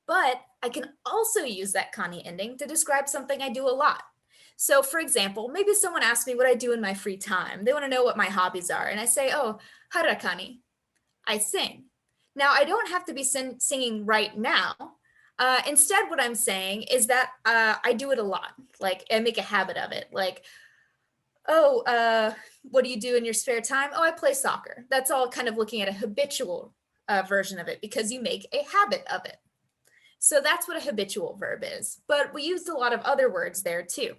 But I can also use that kani ending to describe something I do a lot. So for example, maybe someone asks me what I do in my free time. They want to know what my hobbies are. And I say, oh, harakani, I sing. Now, I don't have to be singing right now. Instead, what I'm saying is that I do it a lot. Like, I make a habit of it. Like, oh, what do you do in your spare time? Oh, I play soccer. That's all kind of looking at a habitual version of it because you make a habit of it. So that's what a habitual verb is. But we used a lot of other words there too.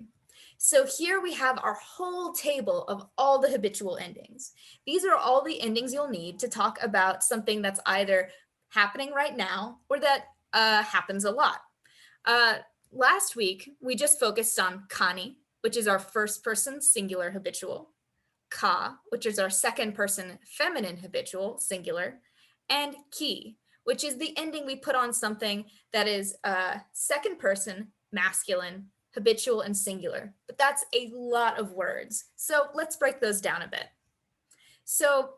So here we have our whole table of all the habitual endings. These are all the endings you'll need to talk about something that's either happening right now or that happens a lot. Last week, we just focused on kani, which is our first person singular habitual, ka, which is our second person feminine habitual singular, and ki, which is the ending we put on something that is second person masculine habitual and singular, but that's a lot of words. So let's break those down a bit. So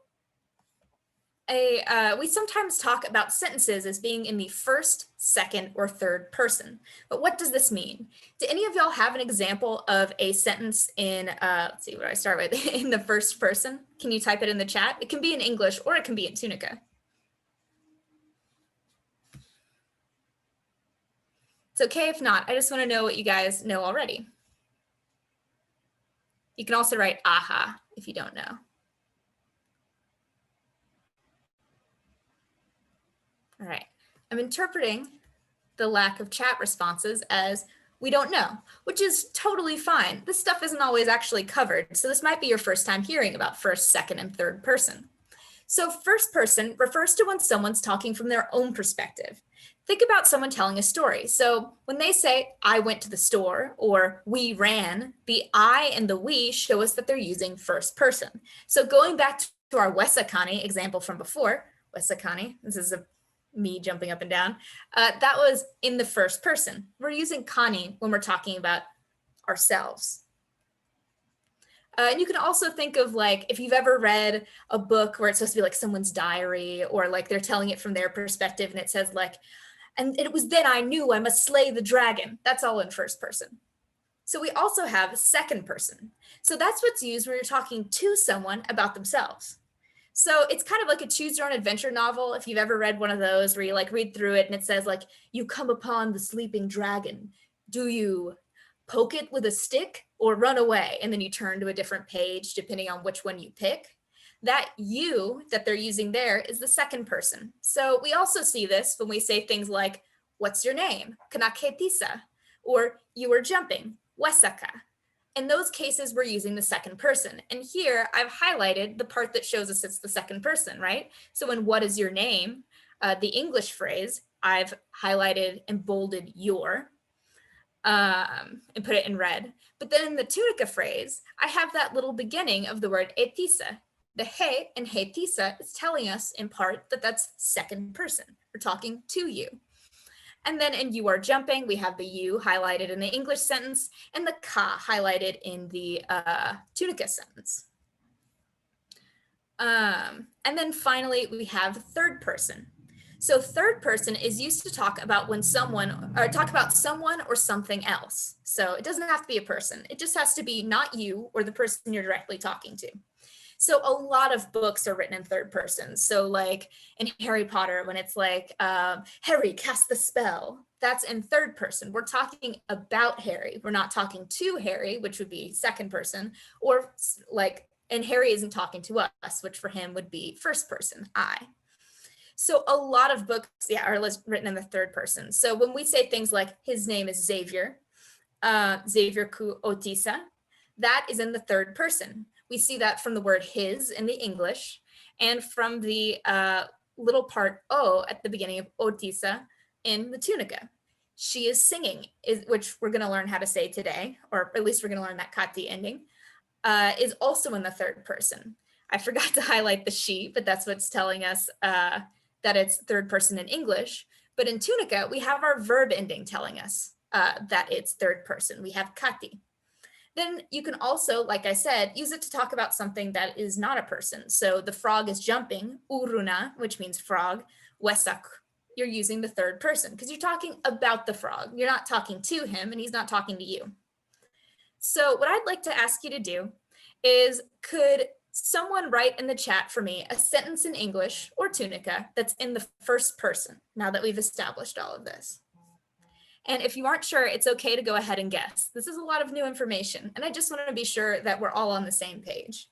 we sometimes talk about sentences as being in the first, second, or third person. But what does this mean? Do any of y'all have an example of a sentence in, let's see, what do I start with, in the first person? Can you type it in the chat? It can be in English or it can be in Tunica. It's okay if not. I just want to know what you guys know already. You can also write aha if you don't know. All right. I'm interpreting the lack of chat responses as we don't know, which is totally fine. This stuff isn't always actually covered. So this might be your first time hearing about first, second, and third person. So first person refers to when someone's talking from their own perspective. Think about someone telling a story. So when they say, I went to the store or we ran, the I and the we show us that they're using first person. So going back to our Wesakani example from before, Wesakani, this is me jumping up and down, that was in the first person. We're using kani when we're talking about ourselves. And you can also think of like, if you've ever read a book where it's supposed to be like someone's diary or like they're telling it from their perspective and it says like, and it was then I knew I must slay the dragon. That's all in first person. So we also have second person. So that's what's used when you're talking to someone about themselves. So it's kind of like a choose your own adventure novel. If you've ever read one of those where you like read through it and it says like, you come upon the sleeping dragon. Do you poke it with a stick or run away? And then you turn to a different page depending on which one you pick. That you that they're using there is the second person. So we also see this when we say things like, what's your name? Kanaketisa, or you are jumping, Wesaka. In those cases, we're using the second person. And here I've highlighted the part that shows us it's the second person, right? So in what is your name, the English phrase, I've highlighted and bolded your, and put it in red. But then in the Tunica phrase, I have that little beginning of the word etisa. The he in hetisa is telling us in part that that's second person. We're talking to you. And then in you are jumping, we have the you highlighted in the English sentence and the ka highlighted in the Tunica sentence. And then finally, we have third person. So third person is used to talk about when someone, or talk about someone or something else. So it doesn't have to be a person. It just has to be not you or the person you're directly talking to. So a lot of books are written in third person. So like in Harry Potter, when it's like, Harry cast the spell, that's in third person. We're talking about Harry. We're not talking to Harry, which would be second person, or like, and Harry isn't talking to us, which for him would be first person, I. So a lot of books, yeah, are written in the third person. So when we say things like his name is Xavier, Xavier ku Otisa, that is in the third person. We see that from the word his in the English and from the little part O at the beginning of Otisa in the Tunica. She is singing, which we're going to learn how to say today, or at least we're going to learn that kati ending, is also in the third person. I forgot to highlight the she, but that's what's telling us that it's third person in English. But in Tunica, we have our verb ending telling us that it's third person. We have kati. Then you can also, like I said, use it to talk about something that is not a person. So the frog is jumping, uruna, which means frog, wesak you're using the third person because you're talking about the frog. You're not talking to him and he's not talking to you. So what I'd like to ask you to do is, could someone write in the chat for me a sentence in English or Tunica that's in the first person now that we've established all of this? And if you aren't sure, it's okay to go ahead and guess. This is a lot of new information, and I just want to be sure that we're all on the same page.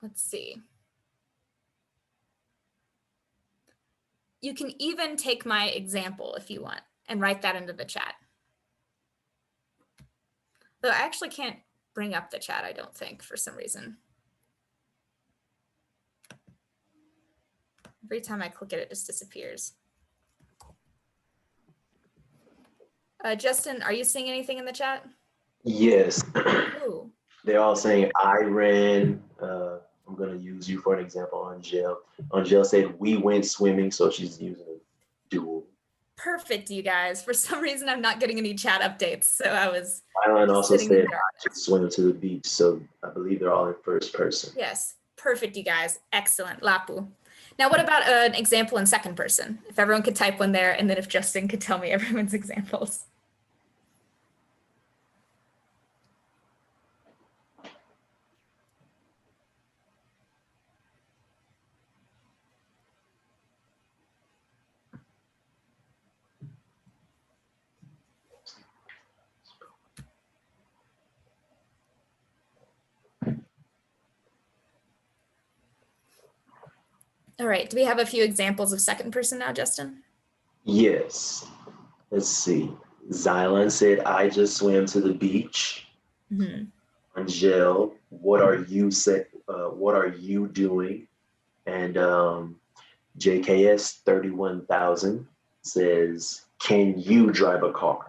Let's see. You can even take my example if you want and write that into the chat. Though I actually can't bring up the chat, I don't think, for some reason. Every time I click it, it just disappears. Justin, are you seeing anything in the chat? Yes. Ooh. They're all saying I ran. I'm going to use you for an example. Angel. Angel said we went swimming, so she's using a dual. Perfect, you guys. For some reason, I'm not getting any chat updates, so I was. Island also said I just swim to the beach, so I believe they're all in first person. Yes, perfect, you guys. Excellent, Lapu. Now, what about an example in second person? If everyone could type one there, and then if Justin could tell me everyone's examples. All right, do we have a few examples of second person now, Justin? Yes. Let's see. Xylan said, I just swam to the beach. Mm-hmm. Angel, what are you doing? And JKS 31,000 says, can you drive a car?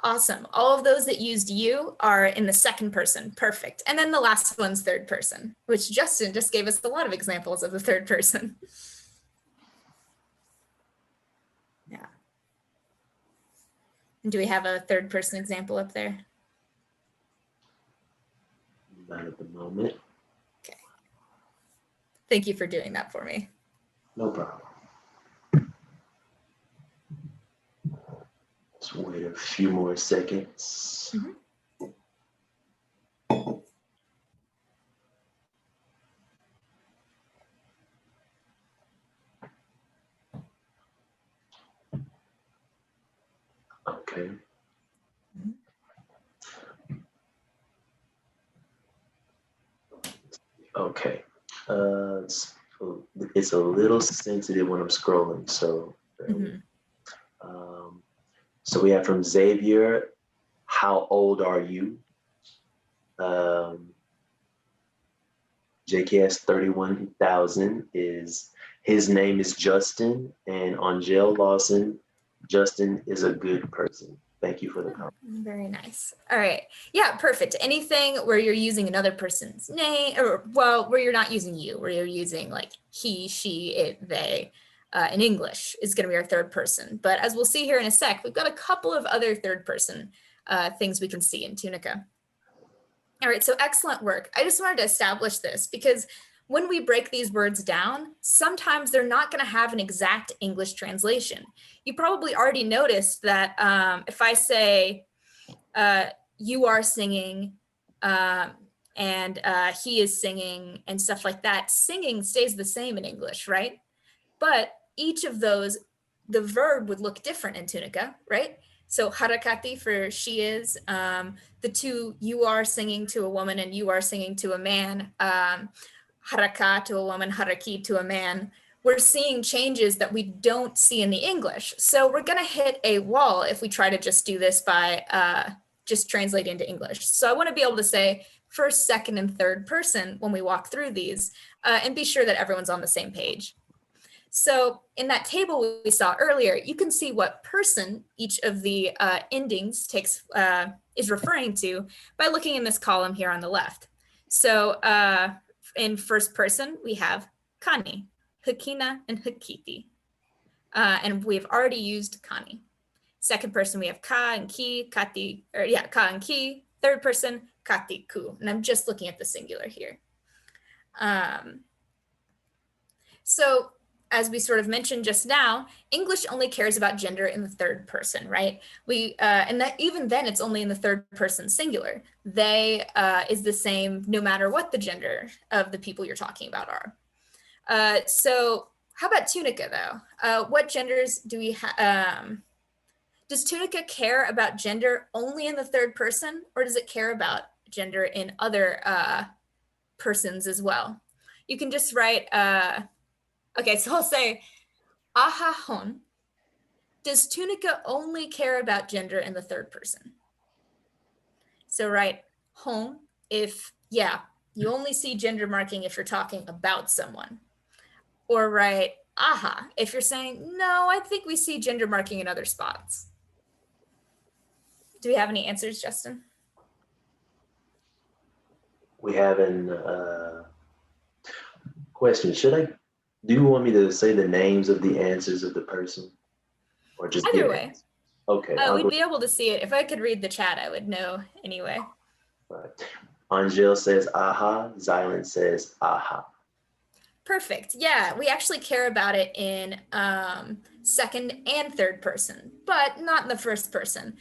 Awesome. All of those that used you are in the second person. Perfect. And then the last one's third person, which Justin just gave us a lot of examples of the third person. Yeah. And do we have a third person example up there? Not at the moment. Okay. Thank you for doing that for me. No problem. Let's wait a few more seconds. Mm-hmm. Okay. Okay. It's a little sensitive when I'm scrolling, so. Mm-hmm. So we have from Xavier, how old are you? JKS 31,000 is, his name is Justin, and Angel Lawson, Justin is a good person. Thank you for the comment. Very nice. All right. Yeah, perfect. Anything where you're using another person's name, or well, where you're not using you, where you're using like he, she, it, they, in English is going to be our third person. But as we'll see here in a sec, we've got a couple of other third person things we can see in Tunica. All right, so excellent work. I just wanted to establish this because when we break these words down, sometimes they're not going to have an exact English translation. You probably already noticed that if I say you are singing and he is singing and stuff like that, singing stays the same in English, right? But each of those, the verb would look different in Tunica, right? So harakati for she is, the two, you are singing to a woman and you are singing to a man, haraka to a woman, haraki to a man. We're seeing changes that we don't see in the English. So we're gonna hit a wall if we try to just do this by just translating into English. So I wanna be able to say first, second, and third person when we walk through these and be sure that everyone's on the same page. So in that table we saw earlier, you can see what person each of the endings is referring to by looking in this column here on the left. So in first person, we have Kani, Hakina, and Hakiti. And we've already used kani. Second person, we have ka and ki, kati, or yeah, ka and ki. Third person, kati, ku. And I'm just looking at the singular here. So as we sort of mentioned just now, English only cares about gender in the third person, right? And that even then it's only in the third person singular. They is the same no matter what the gender of the people you're talking about are. So how about Tunica though? What genders do we have? Does Tunica care about gender only in the third person, or does it care about gender in other persons as well? You can just write, okay, so I'll say, ahahon. Does Tunica only care about gender in the third person? So write hon if, yeah, you only see gender marking if you're talking about someone. Or write aha if you're saying, no, I think we see gender marking in other spots. Do we have any answers, Justin? We have an question. Do you want me to say the names of the answers of the person or just Either give way. it? Okay. We'd be able to see it. If I could read the chat, I would know anyway. Right. Angel says aha. Zylan says aha. Perfect. Yeah, we actually care about it in second and third person, but not in the first person.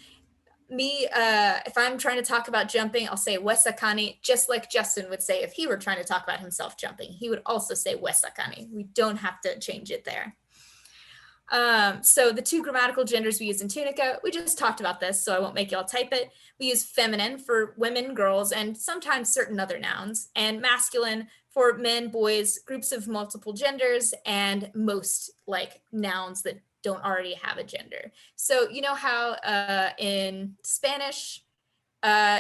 If I'm trying to talk about jumping, I'll say wesakani, just like Justin would say if he were trying to talk about himself jumping. He would also say wesakani. We don't have to change it there. So the two grammatical genders we use in Tunica, we just talked about this, so I won't make y'all type it. We use feminine for women, girls, and sometimes certain other nouns, and masculine for men, boys, groups of multiple genders, and most like nouns that don't already have a gender. So you know how in Spanish,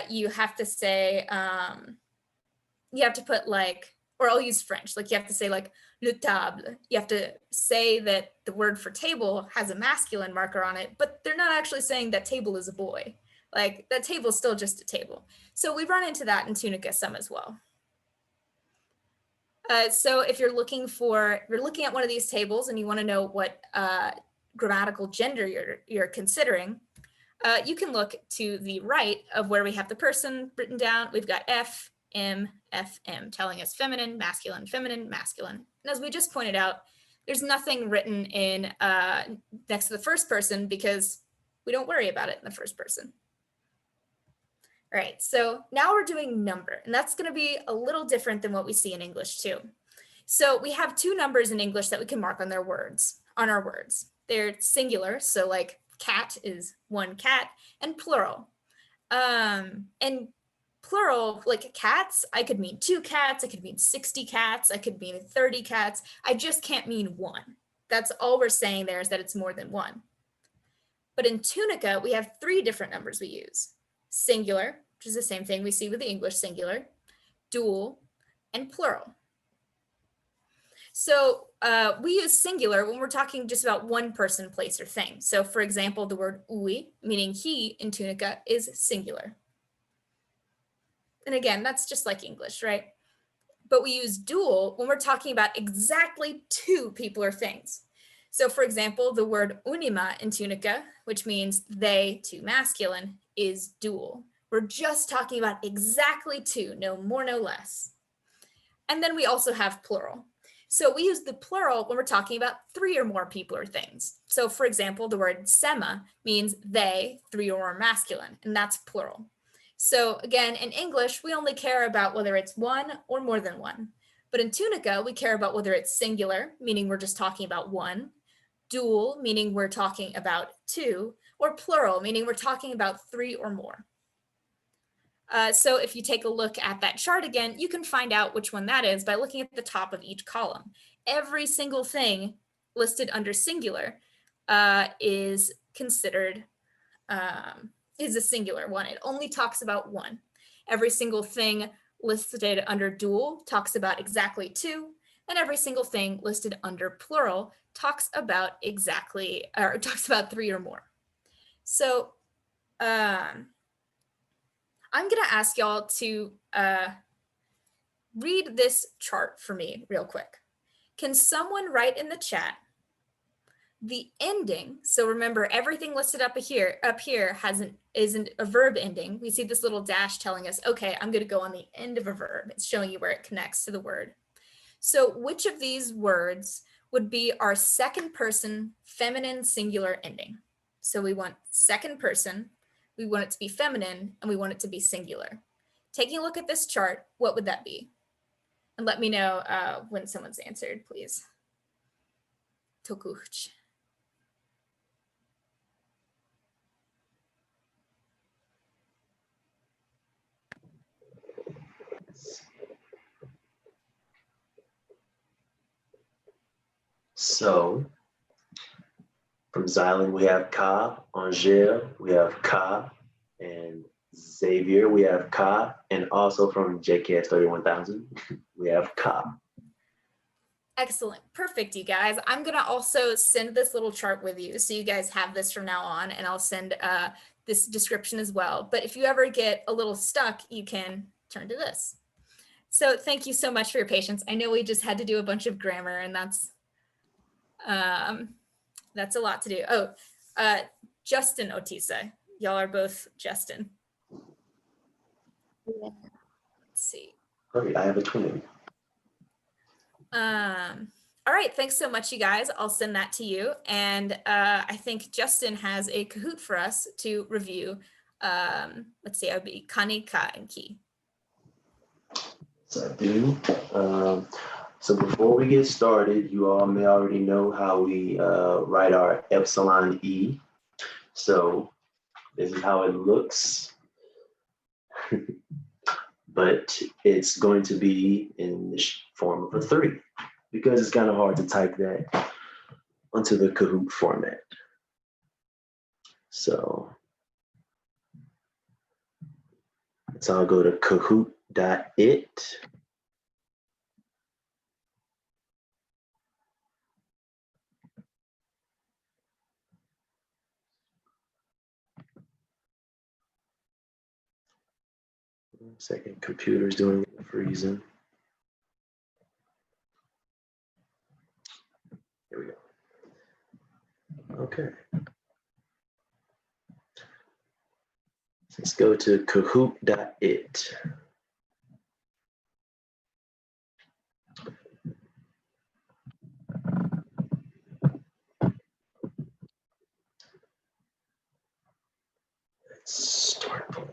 you have to say, you have to put like, or I'll use French, like you have to say like le table. You have to say that the word for table has a masculine marker on it, but they're not actually saying that table is a boy. Like that table is still just a table. So we run into that in Tunica some as well. So if you're looking at one of these tables and you want to know what grammatical gender you're considering, you can look to the right of where we have the person written down. We've got F, M, FM, telling us feminine, masculine, feminine, masculine. And as we just pointed out, there's nothing written in next to the first person because we don't worry about it in the first person. All right, so now we're doing number, and that's going to be a little different than what we see in English too. So we have two numbers in English that we can mark on our words. They're singular, so like cat is one cat, and plural. And plural, like cats, I could mean 2 cats, I could mean 60 cats, I could mean 30 cats. I just can't mean one. That's all we're saying there is that it's more than one. But in Tunica, we have 3 different numbers we use. Singular, which is the same thing we see with the English singular, dual, and plural. So we use singular when we're talking just about one person, place, or thing. So for example, the word ui, meaning he in Tunica, is singular. And again, that's just like English, right? But we use dual when we're talking about exactly 2 people or things. So for example, the word unima in Tunica, which means they, 2 masculine, is dual. We're just talking about exactly 2, no more, no less. And then we also have plural. So we use the plural when we're talking about 3 or more people or things. So for example, the word sema means they, 3 or more masculine, and that's plural. So again, in English, we only care about whether it's 1 or more than 1. But in Tunica, we care about whether it's singular, meaning we're just talking about 1, dual, meaning we're talking about 2, or plural, meaning we're talking about 3 or more. So if you take a look at that chart again, you can find out which one that is by looking at the top of each column. Every single thing listed under singular is considered is a singular one. It only talks about 1. Every single thing listed under dual talks about exactly 2, and every single thing listed under plural talks about talks about 3 or more. So I'm going to ask y'all to read this chart for me real quick. Can someone write in the chat The ending, so remember everything listed up here isn't a verb ending. We see this little dash telling us, okay, I'm going to go on the end of a verb. It's showing you where it connects to the word. So which of these words would be our second person feminine singular ending? So we want second person, we want it to be feminine, and we want it to be singular. Taking a look at this chart, what would that be? And let me know when someone's answered, please. Tokuch. So from Xylan, we have Ka. Angel, we have Ka. And Xavier, we have Ka. And also from JKS 31000, we have Ka. Excellent. Perfect, you guys. I'm going to also send this little chart with you so you guys have this from now on, and I'll send this description as well. But if you ever get a little stuck, you can turn to this. So thank you so much for your patience. I know we just had to do a bunch of grammar, and that's a lot to do. Oh, Justin Otisa. Y'all are both Justin. Let's see. Great, I have a twin. All right, thanks so much, you guys. I'll send that to you. And I think Justin has a Kahoot for us to review. Let's see, it would be Kani, Ka, and Ki. So I do. So before we get started, you all may already know how we write our epsilon E. So this is how it looks. But it's going to be in the form of a 3 because it's kind of hard to type that onto the Kahoot format. So I'll go to kahoot.it. Second, computer's doing it, freezing. Here we go. Okay. Let's go to kahoot.it. Let's start playing.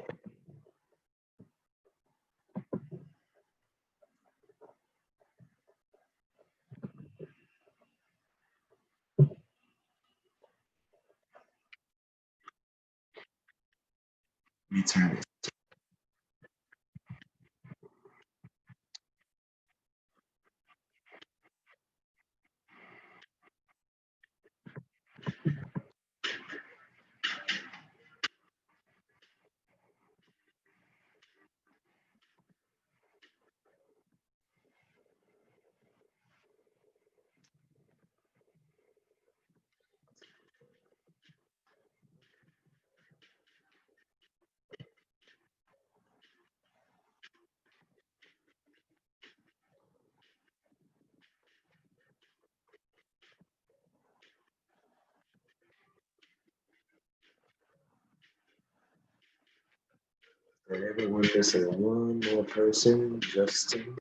Return it. And everyone missing one more person, Justin.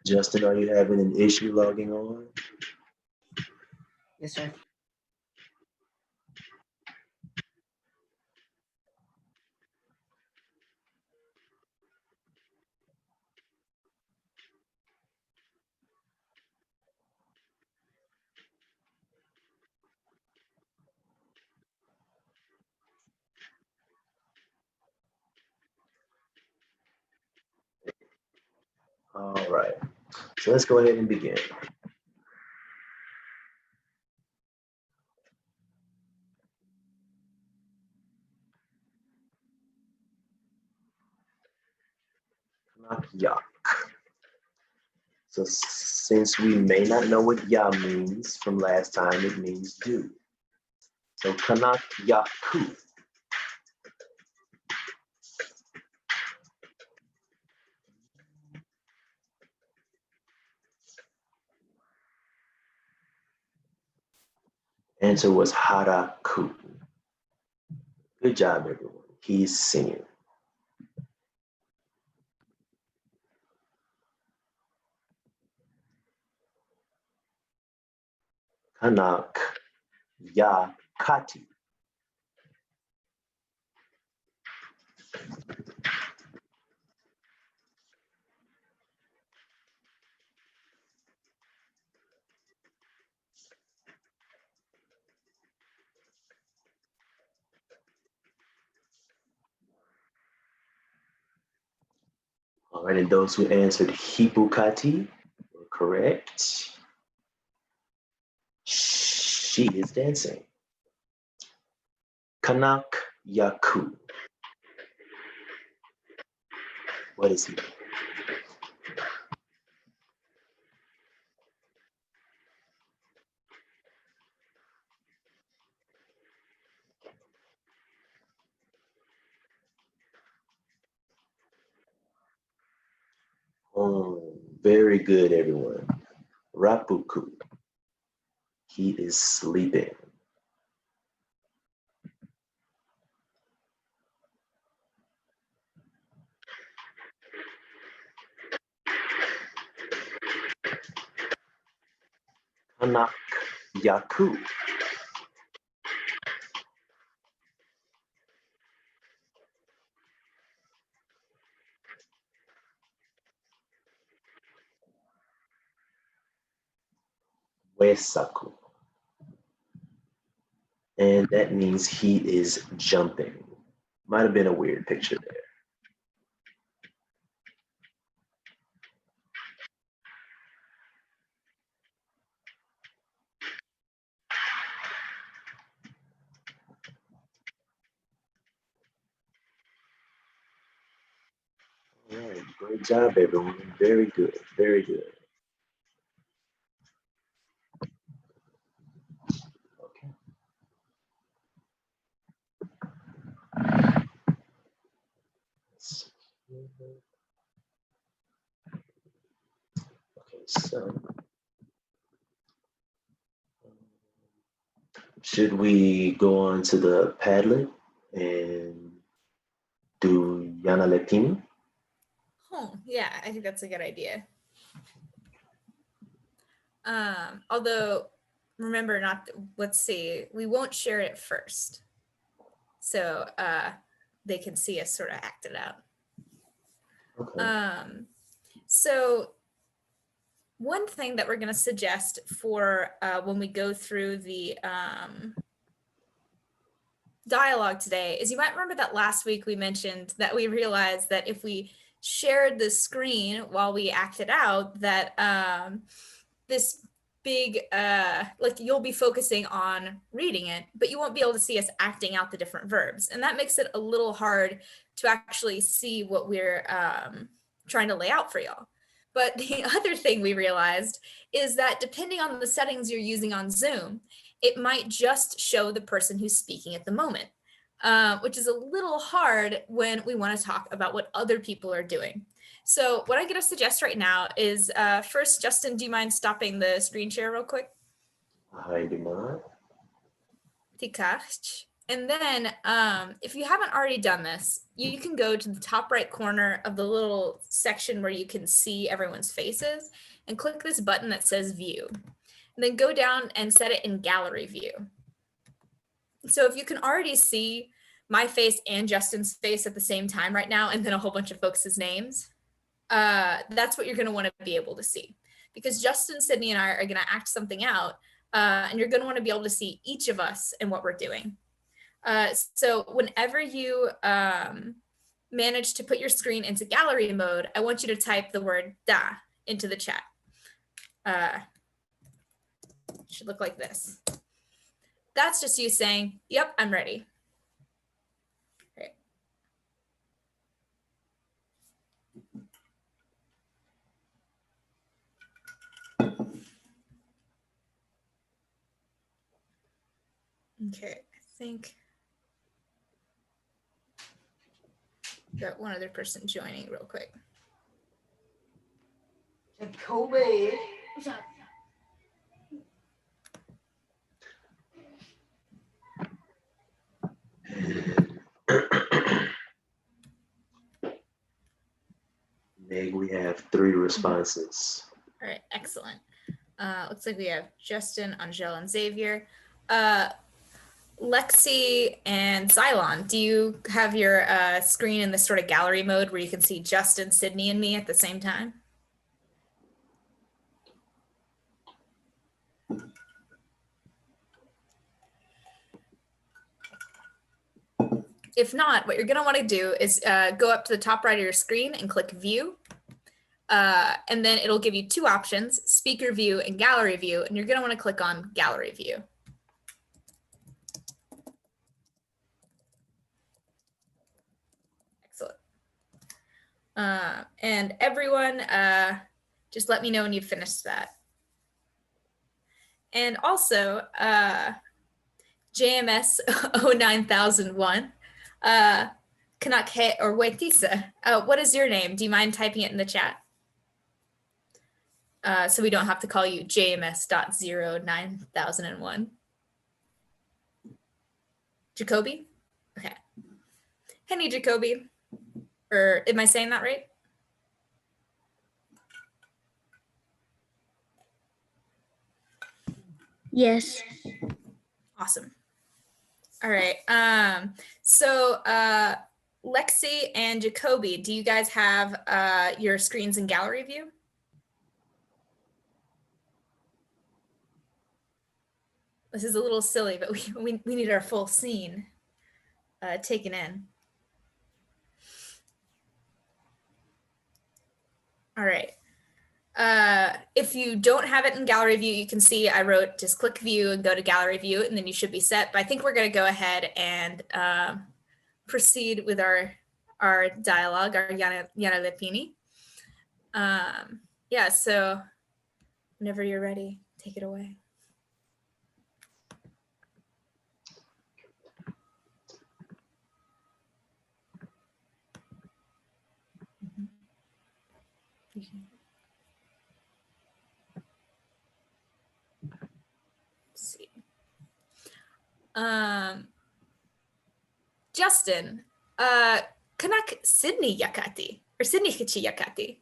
Justin, are you having an issue logging on? Yes, sir. All right, so let's go ahead and begin. Yak. So since we may not know what ya means from last time, it means do. So kanak yaku. Answer was haraku. Good job, everyone. He's singing. Kanak yakati. All right, and those who answered hipukati were correct. She is dancing. Kanak yaku. What is he? Oh, very good, everyone. Rapuku. He is sleeping. Kanak yaku. Wesaku. And that means he is jumping. Might have been a weird picture there. All right, great job, everyone. Very good, very good. Okay. Okay, so should we go on to the Padlet and do Yana Latini? Oh, yeah, I think that's a good idea. Although, remember not, let's see, we won't share it first. So they can see us sort of act it out. Okay. So one thing that we're going to suggest for when we go through the dialogue today is, you might remember that last week we mentioned that we realized that if we shared the screen while we acted out, that this big like you'll be focusing on reading it, but you won't be able to see us acting out the different verbs, and that makes it a little hard to actually see what we're trying to lay out for y'all. But the other thing we realized is that depending on the settings you're using on Zoom, it might just show the person who's speaking at the moment, which is a little hard when we want to talk about what other people are doing. So what I'm going to suggest right now is first, Justin, do you mind stopping the screen share real quick? I do not. And then if you haven't already done this, you can go to the top right corner of the little section where you can see everyone's faces and click this button that says view. And then go down and set it in gallery view. So if you can already see my face and Justin's face at the same time right now, and then a whole bunch of folks' names, that's what you're going to want to be able to see, because Justin, Sydney, and I are going to act something out, and you're going to want to be able to see each of us and what we're doing. So whenever you manage to put your screen into gallery mode, I want you to type the word da into the chat. Should look like this. That's just you saying, yep, I'm ready. Right. Okay, I think got one other person joining real quick. Jacoby. Meg, we have 3 responses. All right, excellent. Looks like we have Justin, Angel, and Xavier. Lexi and Xylon, do you have your screen in this sort of gallery mode where you can see Justin, Sydney, and me at the same time? If not, what you're going to want to do is go up to the top right of your screen and click View. And then it'll give you 2 options, Speaker View and Gallery View, and you're going to want to click on Gallery View. Excellent. And everyone, just let me know when you've finished that. And also, JMS 09001, Kanakhe or Wetisa, what is your name? Do you mind typing it in the chat? So we don't have to call you JMS.09001. Jacoby? Okay. Henny Jacoby. Or am I saying that right? Yes. Awesome. All right. So Lexi and Jacoby, do you guys have your screens in gallery view? This is a little silly, but we need our full scene taken in. All right. If you don't have it in gallery view, you can see I wrote just click view and go to gallery view, and then you should be set. But I think we're going to go ahead and proceed with our dialogue, our Yana Lepini. Yeah, so whenever you're ready, take it away. Let's see. Justin, kanak Sydney Yakati or Sydney Hichi Yakati?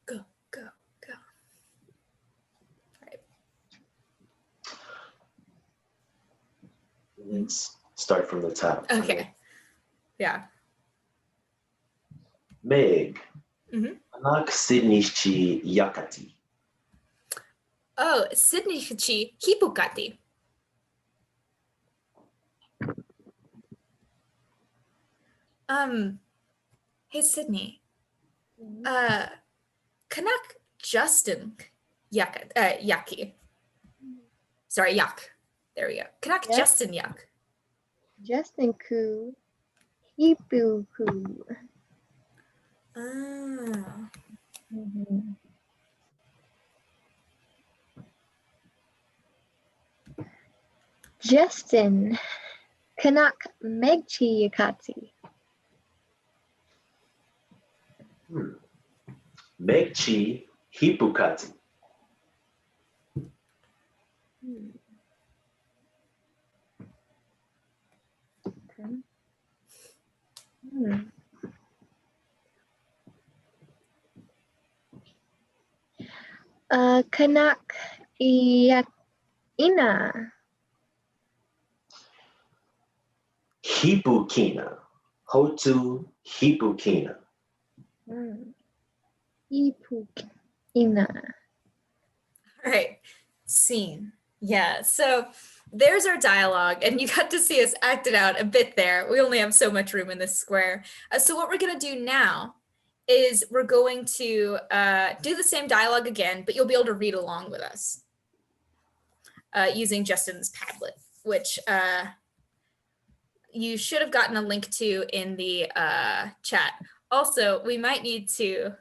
Go. All right. Let's start from the top. Okay. Yeah. Meg, anak Sydney chi yakati. Oh, Sydney Hichi Hipukati. Hey Sydney. Kanak Justin Yaki. Sorry, Yak. There we go. Kanak Yep. Justin Yak. Justin ku. Hipu ku. Oh. Justin. Kanak Megchi Yakati. Meg chi hipukati. Kanak Ina. Hipukina. Hotu hipukina. Ina. All right, scene. Yeah, so there's our dialogue, and you got to see us act it out a bit there. We only have so much room in this square. So what we're going to do now is we're going to do the same dialogue again, but you'll be able to read along with us using Justin's Padlet, which you should have gotten a link to in the chat. Also, we might need to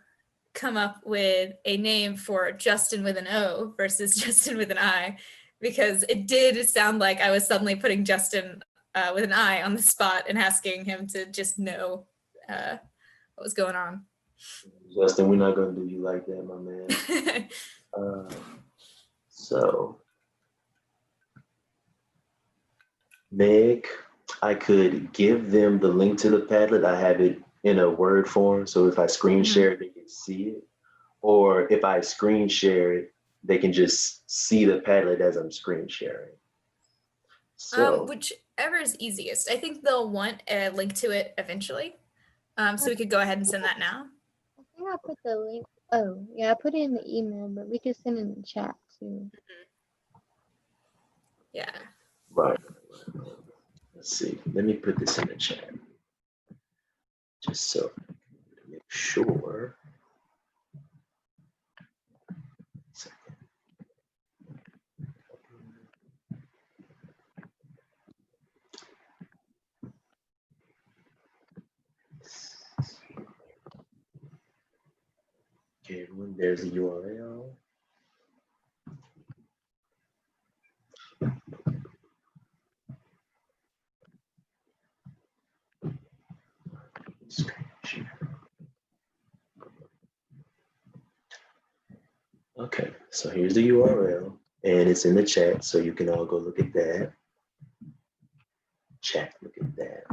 come up with a name for Justin with an O versus Justin with an I, because it did sound like I was suddenly putting Justin with an I on the spot and asking him to just know what was going on. Justin, we're not going to do you like that, my man. So, Meg, I could give them the link to the Padlet. I have it in a Word form, so if I screen share it, they can see it. Or if I screen share it, they can just see the Padlet as I'm screen sharing. So, whichever is easiest. I think they'll want a link to it eventually. So we could go ahead and send that now. I think I put the link. Oh, yeah, I put it in the email, but we can send it in the chat too. Yeah. right. Let's see. Let me put this in the chat. Just so to make sure. Okay, everyone, there's a URL. Okay, so here's the URL, and it's in the chat, so you can all go look at that. Chat, look at that.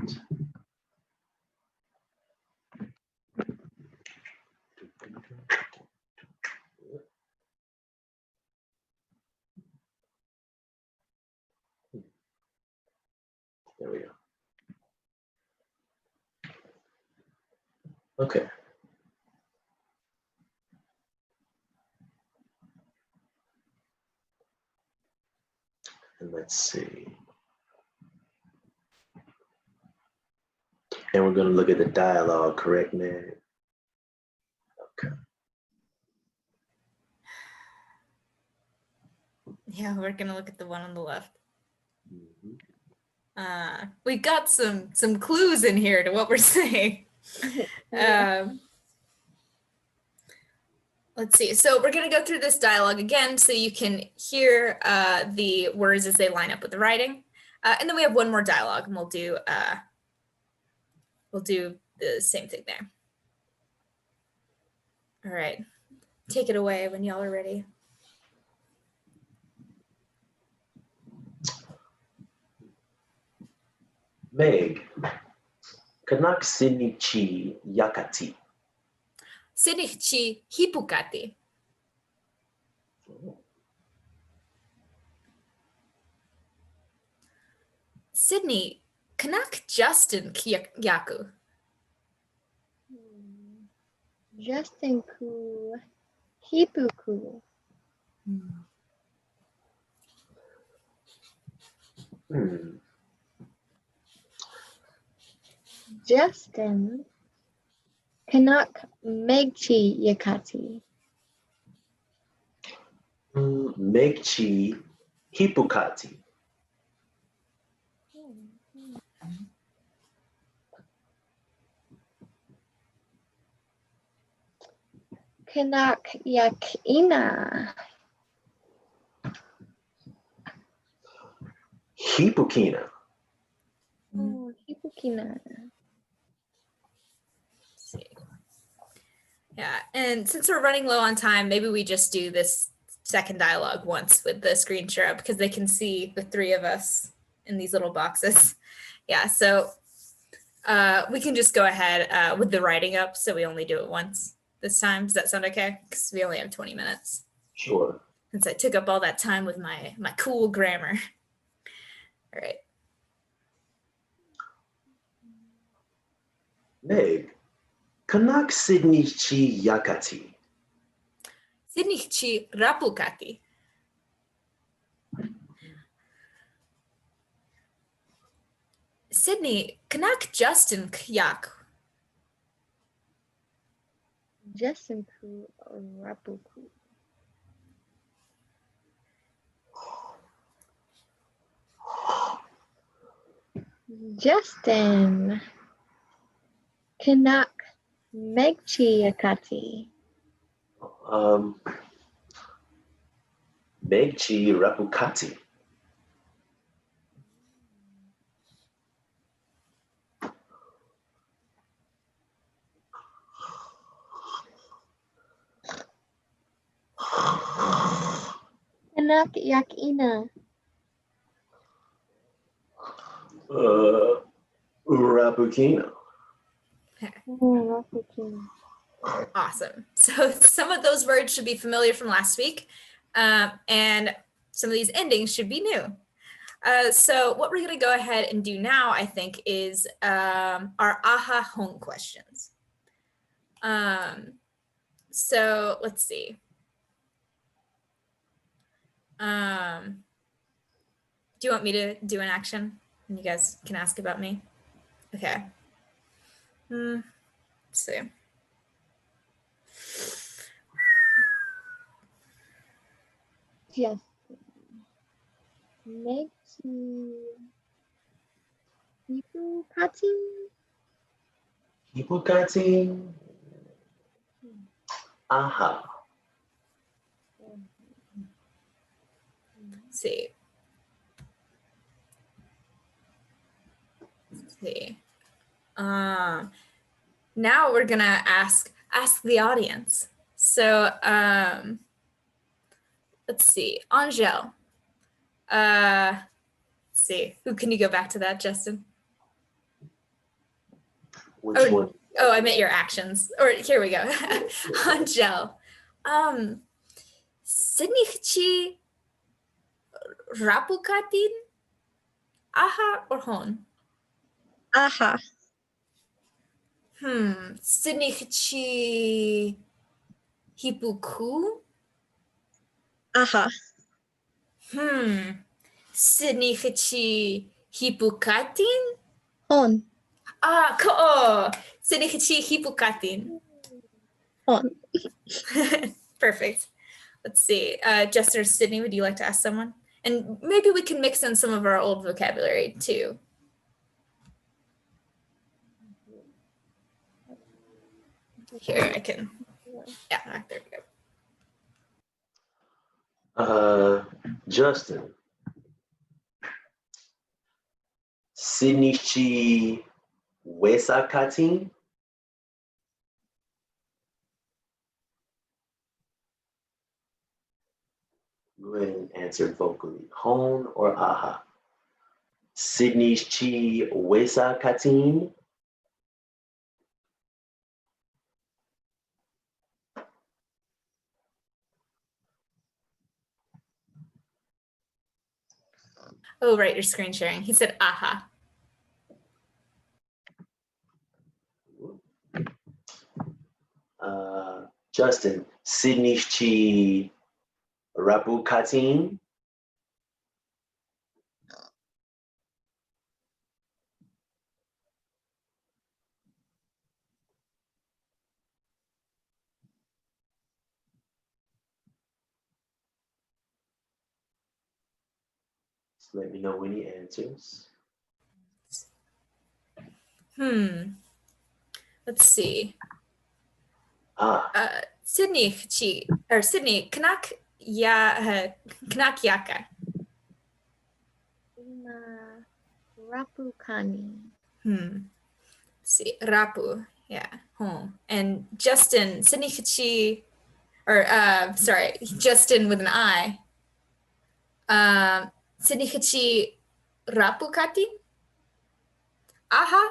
There we go. Okay. And let's see. And we're going to look at the dialogue, correct, man? Okay. Yeah, we're gonna look at the one on the left. Mm-hmm. We got some clues in here to what we're saying. Let's see. So we're gonna go through this dialogue again so you can hear the words as they line up with the writing. And then we have one more dialogue, and we'll do the same thing there. All right. Take it away when y'all are ready. Meg, kanak sinichi yakati. Sinichi hipukati. Sydney, kanak Justin yaku. Justin ku hipuku. Justin kanak megchi yakati. Megchi hipukati. Kanak yakina. Hipukina. Oh, hipukina. Yeah, and since we're running low on time, maybe we just do this second dialogue once with the screen share up because they can see the three of us in these little boxes. Yeah, so we can just go ahead with the writing up so we only do it once this time. Does that sound okay? Because we only have 20 minutes. Sure. Since I took up all that time with my cool grammar. All right. Meg, kanak sinichi yakati. Sinichi rapukati. Sydney, kanak Justin kyak. Justin ku rapuku. Justin kanak megchi yakati. Megchi Rapukati. Anak yakina. Rapukino. Rapukina. Awesome. So some of those words should be familiar from last week, and some of these endings should be new. So what we're going to go ahead and do now, I think, is our aha home questions. So let's see. Do you want me to do an action? And you guys can ask about me. Okay. Let's see. Yes. Megchi. Hipukati. Hipukati. Aha. Let's see. Let's see. Now we're gonna ask the audience. So let's see, Angel. Let's see, who can you go back to that, Justin? Which one? Oh, I meant your actions. Or here we go. Angel. Sinichi Rapukatin? Aha or hon? Aha. Sinichi Hipuku? Aha. Sinichi Hipukatin? On. Sinichi Hipukatin. On. Perfect. Let's see. Justin or Sydney, would you like to ask someone? And maybe we can mix in some of our old vocabulary too. Here, I can. Yeah, there we go. Justin. Sinichi Wesakatin. Go ahead and answer vocally. Hon or aha? Sinichi Wesakatin. Oh, right, you're screen sharing. He said aha. Justin, Sinichi Rapukatin. Let me know when he answers. Let's see. Ah. Sydney, Kanak Yaka. Rapukani. Let's see. Rapu. Yeah. And Justin, Sydney Hichi, or sorry, Justin with an I. Sydney Hichi Rapukati? Aha.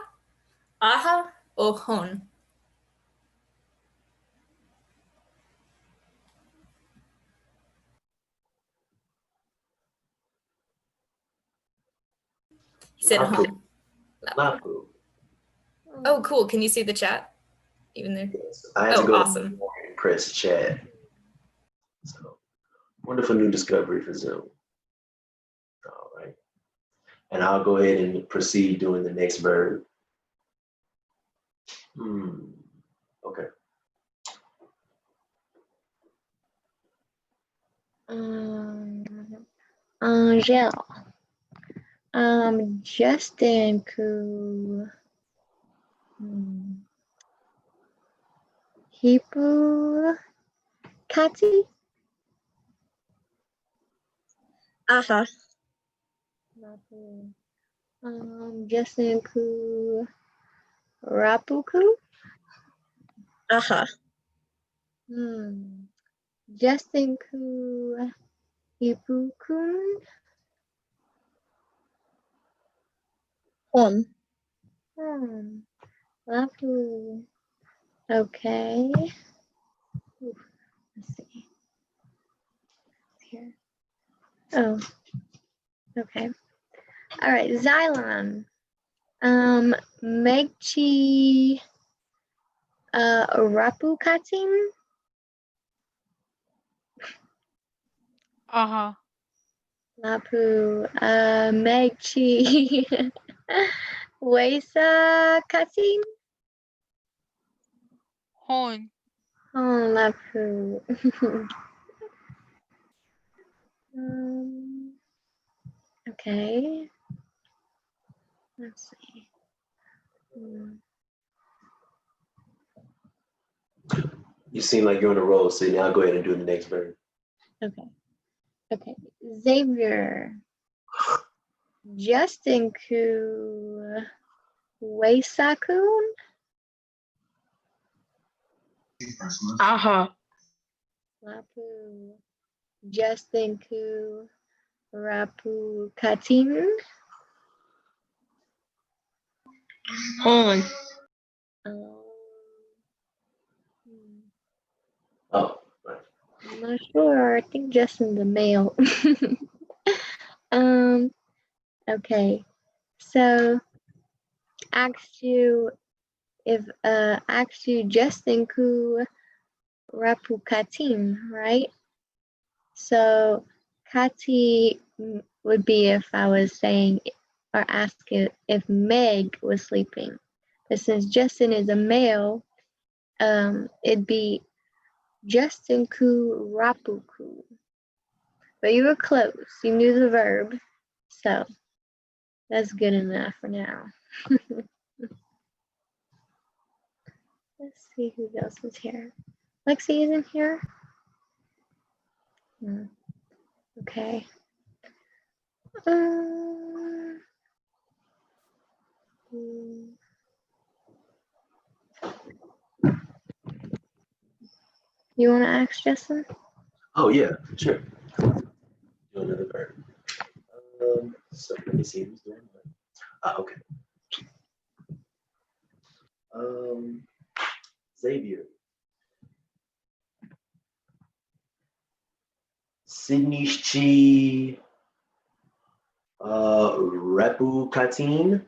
Aha or hon? He said hon. Lapu. Oh, cool. Can you see the chat? Even there? Yes. I had to go awesome. and press chat. So, wonderful new discovery for Zoom. All right. And I'll go ahead and proceed doing the next verb. Okay. Angel. Justin ku Hipu Kati. Aha. Lapu. Justin ku Rapuku. Aha. Justin ku Hipukun. Hon. Lapu. Okay. Ooh, let's see. Here. Oh. Okay. All right. Xylon. Megchi Rapukatin. Aha. Lapu. Megchi Wesa Katin. Hon. Oh, Lapu. Okay. Let's see. You seem like you're on a roll, so now go ahead and do the next verb. Okay. Okay. Xavier. Justin ku Weisakun. Aha. Lapu. Justin ku Rapu Katin. Hon. Oh, right. I'm not sure. I think Justin's the male. Okay. So asked you Justin ku Rapu Katin, right? So Kati would be if I was saying or asking if Meg was sleeping. But since Justin is a male, it'd be Justin ku Rapuku. But you were close. You knew the verb. So that's good enough for now. Let's see who else is here. Lexi isn't here? Okay. You want to ask Justin? Oh, yeah, sure. Do another verb. So let me see who's doing what. Okay. Xavier. Sidnishchi Repu Katin.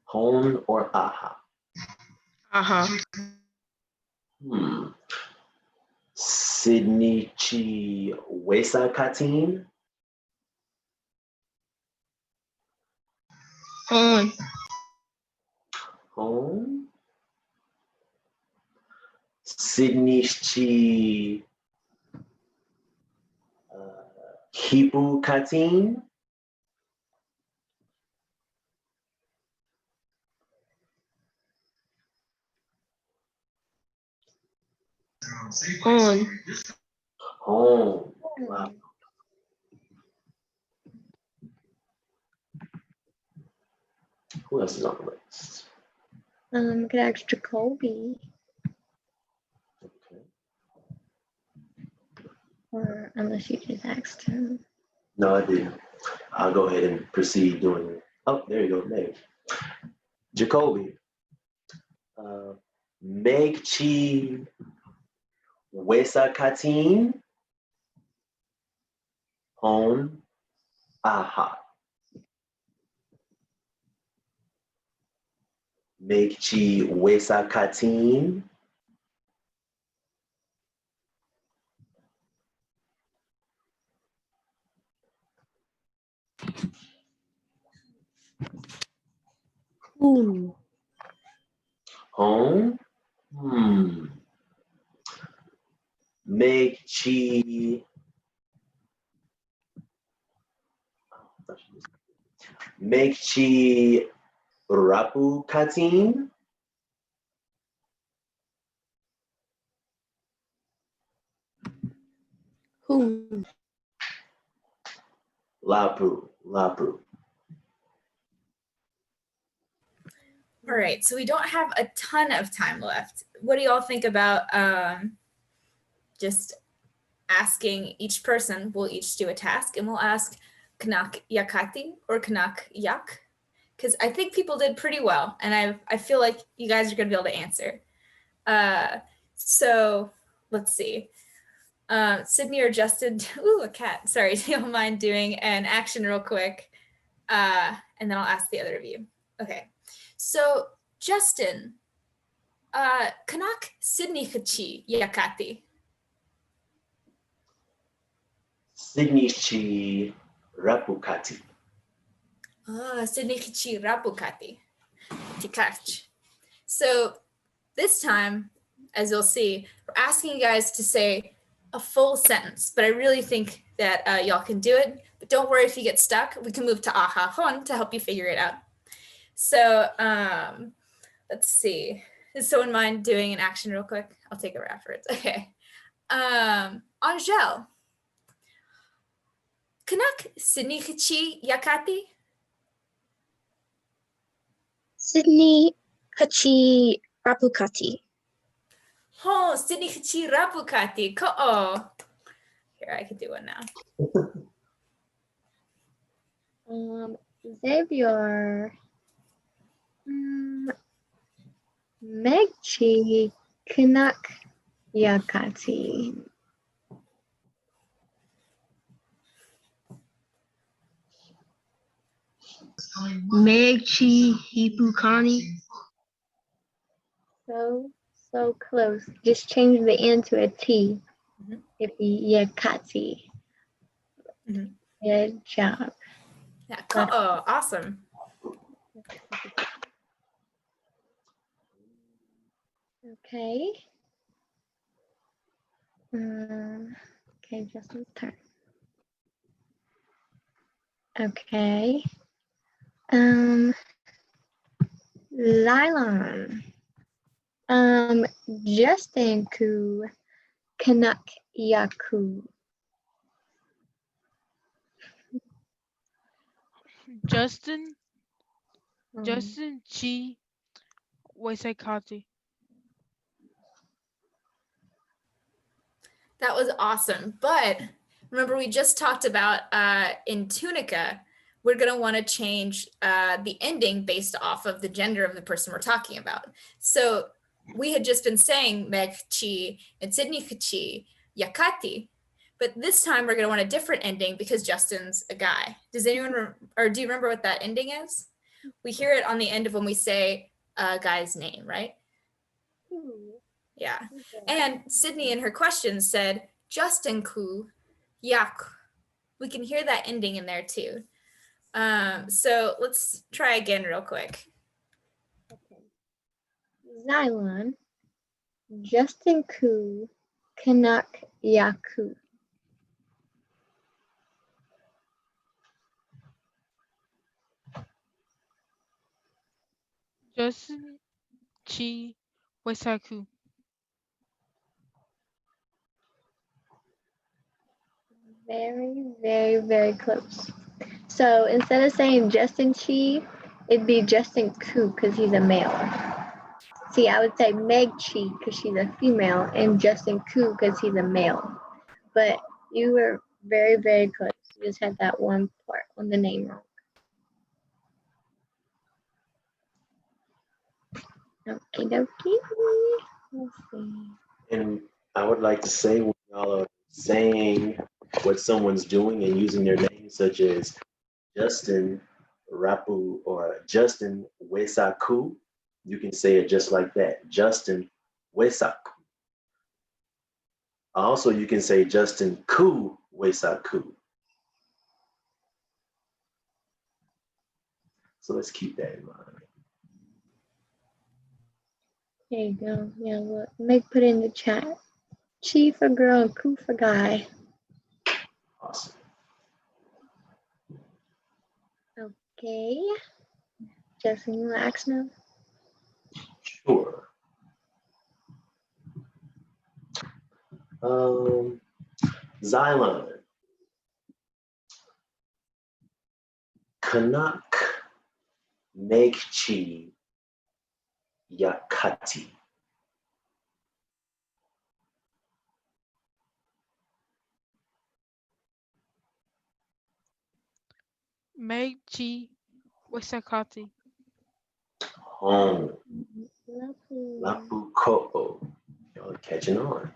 Hon or aha? Aha. Sidneychi Wesa Katin. Hon. Hon. Sidneychi Hipu Katin. Hon. Hon. Wow. Who else is on the list? Could ask Jacoby. Okay. Or unless you just asked him. No, I didn't. I'll go ahead and proceed doing it. Oh, there you go, Meg. Jacoby. Megchi Wesa Katin. Hon. Aha. Megchi Wesa Katin. Hun. Hon. Megchi. Megchi Rapu Katin. Who? Lapu, lapu. All right, so we don't have a ton of time left. What do y'all think about just asking each person? We'll each do a task and we'll ask Kanak Yakati or Kanak Yak, because I think people did pretty well and I feel like you guys are gonna be able to answer. So let's see. Sydney or Justin, ooh, a cat, sorry, do you mind doing an action real quick? And then I'll ask the other of you. Okay, so Justin, Kanak Sydney Hachi Yakati. Sydney chi rapukati. Sydney Hachi Rapukati. Tikach. So this time, as you'll see, we're asking you guys to say a full sentence, but I really think that y'all can do it. But don't worry if you get stuck. We can move to aha hon to help you figure it out. So let's see. Does someone mind doing an action real quick? I'll take it afterwards. Okay. Angel. Kanak Sydney Hachi Yakati? Sydney Hachi Rapukati. Oh, Sydney Hachi Rapukati. Ko'o. Here, I can do one now. Xavier. Megchi Kanak Yakati. Megchi Hipukani. So close. Just change the N to a T. Mhm. It'd be Yakati. Mhm. Good job. Yeah, ko'o. Awesome. Okay. Okay, Justin's turn. Okay. Lylon. Justin Ku Kanak Yaku. Justin Chi Wesekati. That was awesome. But remember, we just talked about in Tunica, we're going to want to change the ending based off of the gender of the person we're talking about. So we had just been saying Meg Chi and Sydney Chi Yakati. But this time we're going to want a different ending because Justin's a guy. Does anyone, or do you remember what that ending is? We hear it on the end of when we say a guy's name, right? Yeah. And Sydney in her question said, Justin Ku Yak. We can hear that ending in there too. So let's try again real quick. Okay. Xylon. Justin Ku Kanak Yaku. Justin Chi Wesaku. Very close. So instead of saying Justin Chi, it'd be Justin Ku because he's a male. See, I would say Meg Chi because she's a female and Justin Ku because he's a male. But you were very close. You just had that one part on the name wrong. Okie dokie. Let's see. And I would like to say when y'all are saying what someone's doing and using their name, such as Justin Rapu or Justin Wesaku, you can say it just like that, Justin Wesaku. Also, you can say Justin Ku Wesaku. So let's keep that in mind. There you go. Yeah, look. Meg put in the chat. Chi for girl and Ku for guy. Awesome. Okay. Justin, you want to ask now? Sure. Xylon. Kanak Megchi Yakati. Meiji Wisakati. Home. Lapu. Lapu Ko'o. Y'all are catching on.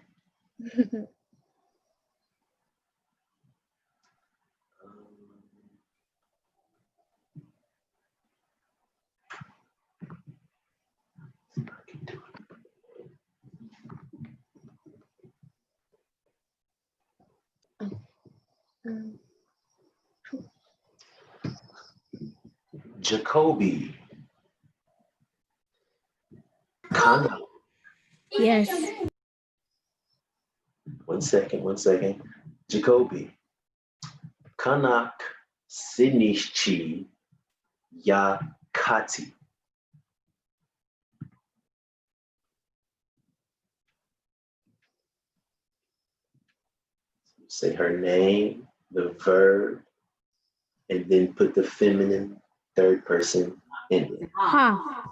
Jacoby. Kana. Yes. One second. Jacoby. Kanak Sinichi Yakati. Say her name, the verb, and then put the feminine third person in it. Ha.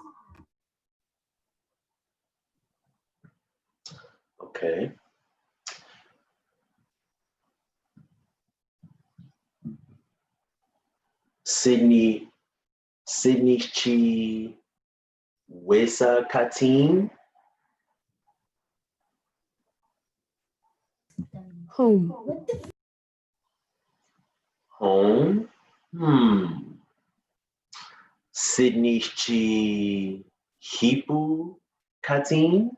Okay. Sydney Chi Wesa Katin. Home. Home. Sydney Chi Hipu Katin.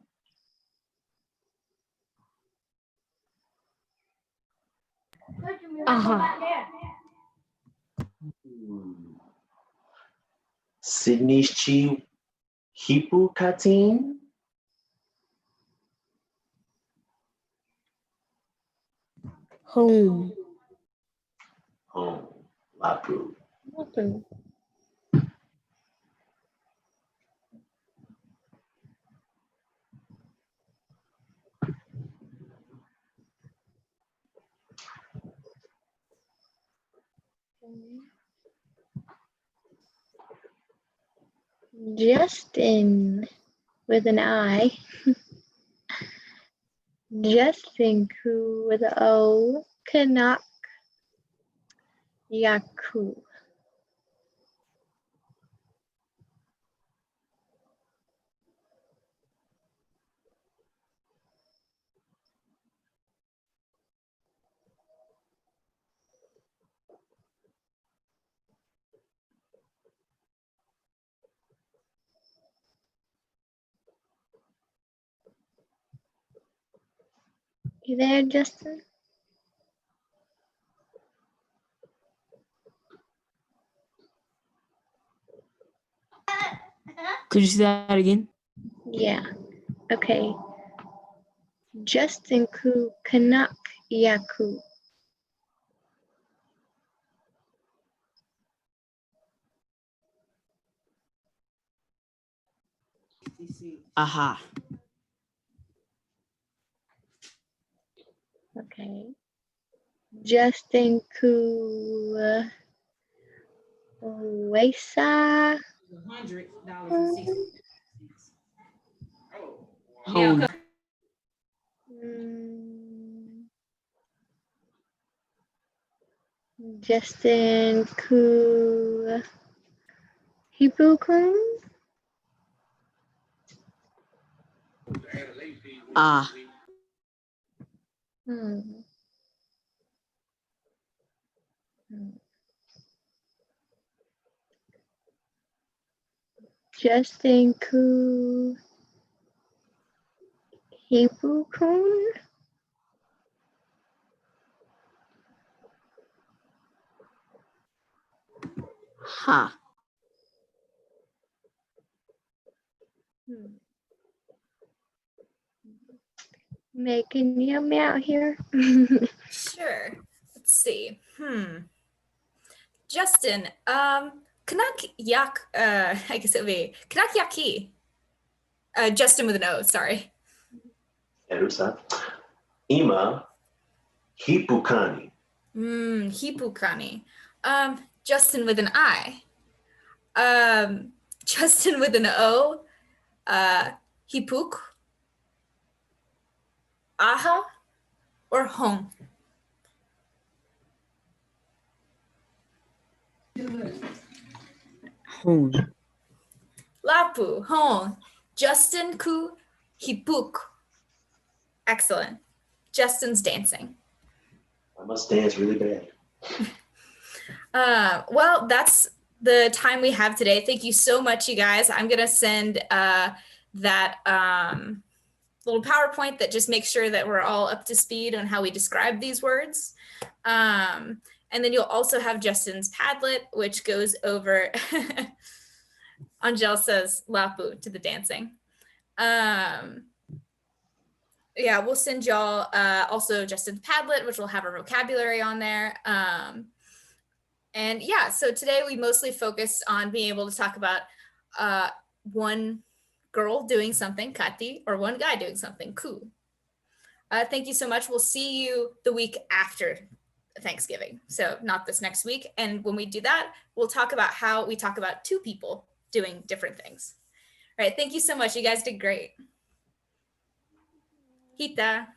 Sydney Chi Hipu Katin. Home. Home. Lapu. Lapu. Justin with an I. Justin Ku with an O. Kanak Yaku. You there, Justin? Could you say that again? Yeah. Okay. Justin Ku Kanak Yaku. Aha. Okay. Justin Ku Wesa. Home. Justin Ku Hibukun. Ah. Hmm. Justin Ku Hibukun. Ha. Meg, can you help me out here? Sure. Let's see. Justin, Kanak Yak, I guess it would be Kanak Yaki. Justin with an O, sorry. Erusa. Ima Hipukani. Hipukani. Justin with an I. Justin with an O. Hipuk. Aha. Or home. Hone. Lapu. Home. Justin ku hipuk. Excellent. Justin's dancing. I must dance really bad. Well, that's the time we have today. Thank you so much, you guys. I'm going to send that little PowerPoint that just makes sure that we're all up to speed on how we describe these words. And then you'll also have Justin's Padlet, which goes over, Angel says Lapu to the dancing. Yeah, we'll send y'all also Justin's Padlet, which will have our vocabulary on there. And yeah, so today we mostly focused on being able to talk about one girl doing something, Kati, or one guy doing something, Ku. Thank you so much. We'll see you the week after Thanksgiving. So not this next week. And when we do that, we'll talk about how we talk about two people doing different things. All right, thank you so much. You guys did great. Hita.